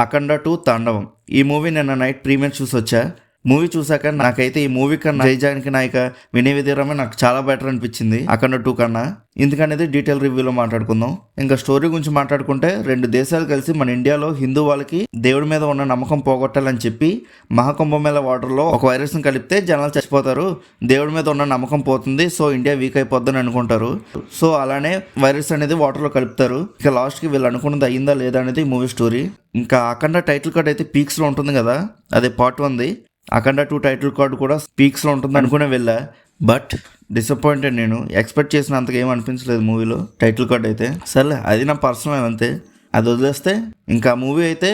అఖండ 2 తాండవం. ఈ మూవీ నిన్న నైట్ ప్రీమియర్ చూసి వచ్చా. మూవీ చూసాక నాకైతే ఈ మూవీ కన్నా జై జానకి నాయక వినయ విధేయరామే నాకు చాలా బెటర్ అనిపించింది అఖండ 2 కన్నా. ఎందుకనేది డీటెయిల్ రివ్యూలో మాట్లాడుకుందాం. ఇంకా స్టోరీ గురించి మాట్లాడుకుంటే, 2 దేశాలు కలిసి మన ఇండియాలో హిందూ వాళ్ళకి దేవుడి మీద ఉన్న నమ్మకం పోగొట్టాలని చెప్పి మహాకుంభమేళ వాటర్లో ఒక వైరస్ని కలిపితే జనాలు చచ్చిపోతారు, దేవుడి మీద ఉన్న నమ్మకం పోతుంది, సో ఇండియా వీక్ అయిపోద్దని అనుకుంటారు. సో అలానే వైరస్ అనేది వాటర్లో కలుపుతారు. ఇక లాస్ట్కి వీళ్ళు అనుకున్నది అయ్యిందా లేదా అనేది మూవీ స్టోరీ. ఇంకా అఖండ టైటిల్ కార్డ్ అయితే పీక్స్లో ఉంటుంది కదా, అదే పార్ట్ 1ది. అఖండ 2 టైటిల్ కార్డు కూడా పీక్స్లో ఉంటుంది అనుకునే వెళ్ళా, బట్ డిసప్పాయింటెడ్. నేను ఎక్స్పెక్ట్ చేసిన అంతగా ఏం అనిపించలేదు మూవీలో టైటిల్ కార్డ్ అయితే. సర్లే, అది నా పర్సనల్ అంతే. అది వదిలేస్తే ఇంకా మూవీ అయితే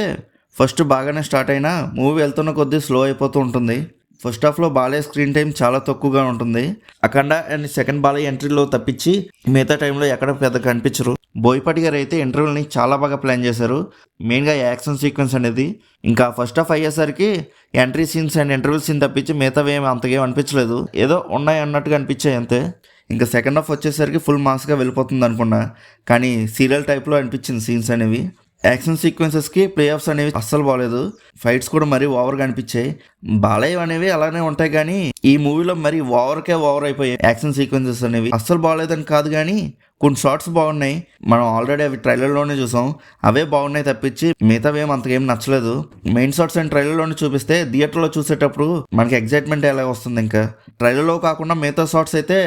ఫస్ట్ బాగానే స్టార్ట్ అయినా మూవీ వెళ్తున్న కొద్దీ స్లో అయిపోతూ ఉంటుంది. ఫస్ట్ హాఫ్లో బాలయ్య స్క్రీన్ టైం చాలా తక్కువగా ఉంటుంది. అఖండ అండ్ సెకండ్ బాలయ్య ఎంట్రీలో తప్పించి మిగతా టైంలో ఎక్కడ పెద్ద కనిపించరు. బోయపాటి గారు అయితే ఇంటర్వ్యూని చాలా బాగా ప్లాన్ చేశారు, మెయిన్గా యాక్షన్ సీక్వెన్స్ అనేది. ఇంకా ఫస్ట్ హాఫ్ అయ్యేసరికి entry scenes and interview scene తప్పించి మిగతావి ఏమి అంతగా అనిపించలేదు, ఏదో ఉన్నాయి అన్నట్టుగా అనిపించాయి అంతే. ఇంకా సెకండ్ హాఫ్ వచ్చేసరికి ఫుల్ మాస్గా వెళ్ళిపోతుంది అనుకున్నా, కానీ సీరియల్ టైప్లో అనిపించింది సీన్స్ అనేవి. యాక్షన్ సీక్వెన్సెస్కి ప్లే ఆఫ్స్ అనేవి అస్సలు బాగలేదు. ఫైట్స్ కూడా మరీ ఓవర్గా అనిపించాయి. బాలయ్య అనేవి అలానే ఉంటాయి, కానీ ఈ మూవీలో మరీ ఓవర్ అయిపోయాయి యాక్షన్ సీక్వెన్సెస్ అనేవి. అస్సలు బాగలేదని కాదు, కానీ కొన్ని షార్ట్స్ బాగున్నాయి. మనం ఆల్రెడీ అవి ట్రైలర్లోనే చూసాం, అవే బాగున్నాయి తప్పించి మిగతావేం అంతకేం నచ్చలేదు. మెయిన్ షార్ట్స్ అండ్ ట్రైలర్లోనే చూపిస్తే థియేటర్లో చూసేటప్పుడు మనకి ఎగ్జైట్మెంట్ ఎలా వస్తుంది. ఇంకా ట్రైలర్లో కాకుండా మిగతా షార్ట్స్ అయితే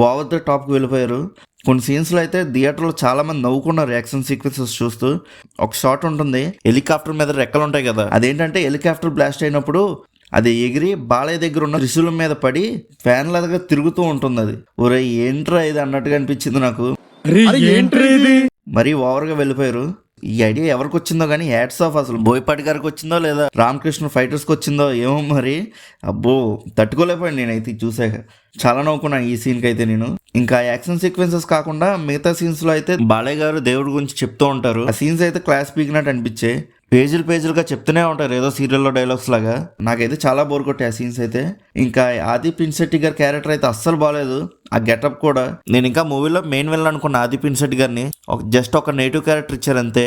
ఓవర్ ద టాప్కి వెళ్ళిపోయారు. కొన్ని సీన్స్లో అయితే థియేటర్లో చాలా మంది నవ్వుకున్నారు యాక్షన్ సీక్వెన్సెస్ చూస్తూ. ఒక షాట్ ఉంటుంది, హెలికాప్టర్ మీద రెక్కలు ఉంటాయి కదా, అదేంటంటే హెలికాప్టర్ బ్లాస్ట్ అయినప్పుడు అది ఎగిరి బాలయ్య దగ్గర ఉన్న త్రిశూలం మీద పడి ఫ్యాన్ లాగా తిరుగుతూ ఉంటుంది. అది ఒరే ఏంట్రా ఇది అన్నట్టుగా అనిపించింది నాకు. మరీ ఓవర్గా వెళ్ళిపోయారు. ఈ ఐడియా ఎవరికి వచ్చిందో కానీ హ్యాట్స్ ఆఫ్. అసలు బోయపాటి గారికి వచ్చిందో లేదా రామకృష్ణ ఫైటర్స్కి వచ్చిందో ఏమో మరి. అబ్బో, తట్టుకోలేకపోయాను నేనైతే చూసాక. చాలా నవ్వుకున్నాను ఈ సీన్కి అయితే నేను. ఇంకా యాక్షన్ సీక్వెన్సెస్ కాకుండా మిగతా సీన్స్లో అయితే బాలయ్య గారు దేవుడి గురించి చెప్తూ ఉంటారు. ఆ సీన్స్ అయితే క్లాస్ పీకినట్టు అనిపించే. పేజీలుగా చెప్తూనే ఉంటారు ఏదో సీరియల్లో డైలాగ్స్ లాగా. నాకైతే చాలా బోర్ కొట్టాయి ఆ సీన్స్ అయితే. ఇంకా ఆది పినిశెట్టి గారి క్యారెక్టర్ అయితే అస్సలు బాగాలేదు. ఆ గెటప్ కూడా, నేను ఇంకా మూవీలో మెయిన్ విలన్ అనుకున్న ఆది పినిశెట్టి గారిని జస్ట్ ఒక నెగిటివ్ క్యారెక్టర్ ఇచ్చారు అంతే.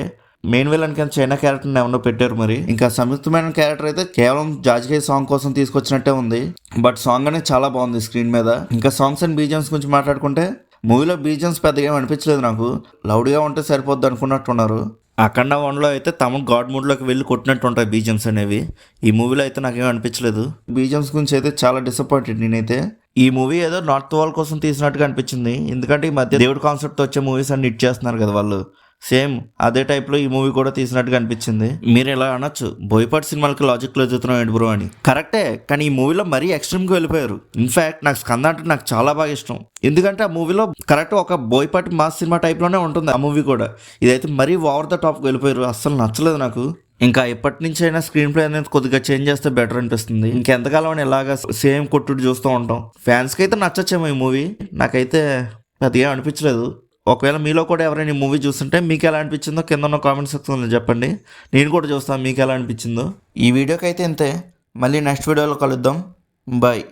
మెయిన్ విలన్ కింద చైనా క్యారెక్టర్ని ఏమన్నా పెట్టారు మరి. ఇంకా సంయుక్తమైన క్యారెక్టర్ అయితే కేవలం జాజికాయ సాంగ్ కోసం తీసుకొచ్చినట్టే ఉంది, బట్ సాంగ్ అనేది చాలా బాగుంది స్క్రీన్ మీద. ఇంకా సాంగ్స్ అండ్ బీజిఎమ్స్ గురించి మాట్లాడుకుంటే, మూవీలో బీజిఎమ్స్ పెద్దగా ఏం అనిపించలేదు నాకు. లౌడ్గా ఉంటే సరిపోద్ది అనుకున్నట్టున్నారు. అఖండ 1లో అయితే తమ గాడ్ మూడ్లోకి వెళ్ళి కొట్టినట్టు ఉంటాయి బీజిఎమ్స్ అనేవి. ఈ మూవీలో అయితే నాకేం అనిపించలేదు. బీజిఎమ్స్ గురించి అయితే చాలా డిసప్పాయింటెడ్ నేనైతే. ఈ మూవీ ఏదో నార్త్ వాల్ కోసం తీసినట్టుగా అనిపించింది, ఎందుకంటే ఈ మధ్య దేవుడి కాన్సెప్ట్తో వచ్చే మూవీస్ అన్ని హిట్ చేస్తున్నారు కదా వాళ్ళు. సేమ్ అదే టైప్లో ఈ మూవీ కూడా తీసినట్టుగా అనిపించింది. మీరు ఇలా అనొచ్చు, బోయపాటి సినిమాలకి లాజిక్లో ఎదుగుతున్నాం ఏంటి బ్రో అని. కరెక్టే, కానీ ఈ మూవీలో మరీ ఎక్స్ట్రీమ్గా వెళ్ళిపోయారు. ఇన్ఫ్యాక్ట్ నాకు స్కంద అంటే నాకు చాలా బాగా ఇష్టం, ఎందుకంటే ఆ మూవీలో కరెక్ట్ ఒక బోయపాటి మాస్ సినిమా టైప్లోనే ఉంటుంది ఆ మూవీ కూడా. ఇదైతే మరీ ఓవర్ ద టాప్కి వెళ్ళిపోయారు, అస్సలు నచ్చలేదు నాకు. ఇంకా ఎప్పటి నుంచి అయినా స్క్రీన్ ప్లే అనేది కొద్దిగా చేంజ్ చేస్తే బెటర్ అనిపిస్తుంది. ఇంకెంతకాలం అని ఇలాగా సేమ్ కొట్టుడు చూస్తూ ఉంటాం. ఫ్యాన్స్కి అయితే నచ్చచ్చేమో ఈ మూవీ, నాకైతే పెద్దగా అనిపించలేదు. ఒకవేళ మీలో కూడా ఎవరైనా ఈ మూవీ చూస్తుంటే మీకు ఎలా అనిపించిందో కింద ఉన్న కామెంట్ సెక్షన్లో చెప్పండి, నేను కూడా చూస్తాను మీకు ఎలా అనిపించిందో. ఈ వీడియోకి అయితే ఇంతే, మళ్ళీ నెక్స్ట్ వీడియోలో కలుద్దాం. బాయ్.